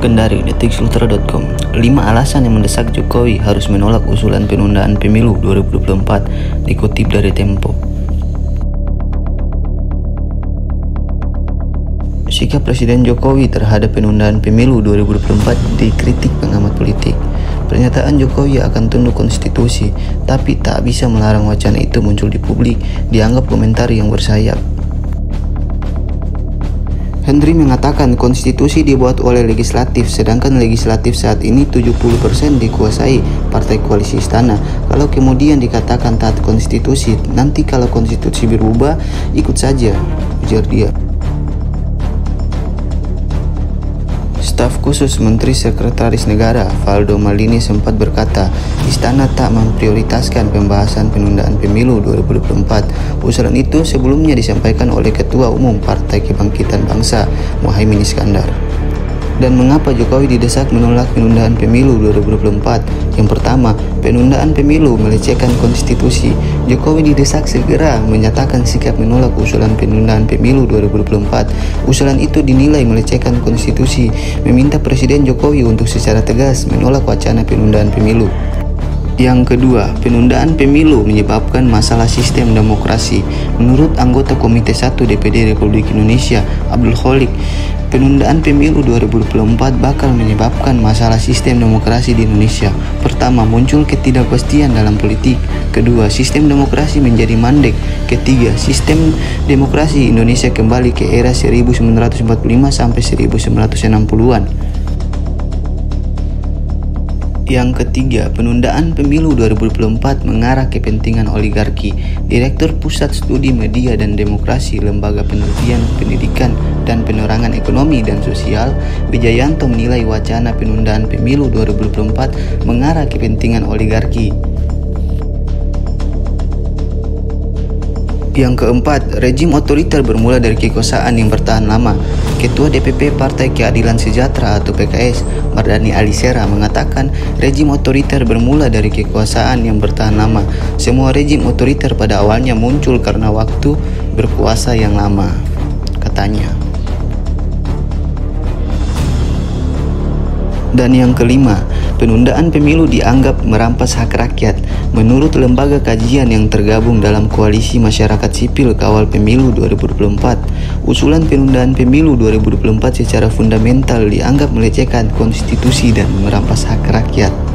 Kendari, detiksultra.com. 5 alasan yang mendesak Jokowi harus menolak usulan penundaan pemilu 2024, dikutip dari Tempo. Sikap Presiden Jokowi terhadap penundaan pemilu 2024 dikritik pengamat politik. Pernyataan Jokowi akan tunduk konstitusi, tapi tak bisa melarang wacana itu muncul di publik, dianggap komentar yang bersayap. Henry mengatakan konstitusi dibuat oleh legislatif, sedangkan legislatif saat ini 70% dikuasai partai koalisi istana. Kalau kemudian dikatakan taat konstitusi, nanti kalau konstitusi berubah, ikut saja, ujar dia. Staf khusus Menteri Sekretaris Negara Valdo Maldini sempat berkata, istana tak memprioritaskan pembahasan penundaan pemilu 2024. Usulan itu sebelumnya disampaikan oleh Ketua Umum Partai Kebangkitan Bangsa, Muhaimin Iskandar. Dan mengapa Jokowi didesak menolak penundaan pemilu 2024? Yang pertama, penundaan pemilu melecehkan konstitusi. Jokowi didesak segera menyatakan sikap menolak usulan penundaan pemilu 2024. Usulan itu dinilai melecehkan konstitusi, meminta Presiden Jokowi untuk secara tegas menolak wacana penundaan pemilu. Yang kedua, penundaan pemilu menyebabkan masalah sistem demokrasi. Menurut anggota Komite 1 DPD Republik Indonesia, Abdul Kholik, penundaan pemilu 2024 bakal menyebabkan masalah sistem demokrasi di Indonesia. Pertama, muncul ketidakpastian dalam politik. Kedua, sistem demokrasi menjadi mandek. Ketiga, sistem demokrasi Indonesia kembali ke era 1945 sampai 1960-an. Yang ketiga, penundaan pemilu 2024 mengarah kepentingan oligarki. Direktur Pusat Studi Media dan Demokrasi Lembaga Penelitian Pendidikan dan Penerangan Ekonomi dan Sosial, Wijayanto menilai wacana penundaan pemilu 2024 mengarah kepentingan oligarki. Yang keempat, rejim otoriter bermula dari kekuasaan yang bertahan lama. Ketua DPP Partai Keadilan Sejahtera atau PKS, Mardhani Alisera, mengatakan rejim otoriter bermula dari kekuasaan yang bertahan lama. Semua rejim otoriter pada awalnya muncul karena waktu berkuasa yang lama, katanya. Dan yang kelima, penundaan pemilu dianggap merampas hak rakyat. Menurut lembaga kajian yang tergabung dalam Koalisi Masyarakat Sipil Kawal Pemilu 2024, usulan penundaan pemilu 2024 secara fundamental dianggap melecehkan konstitusi dan merampas hak rakyat.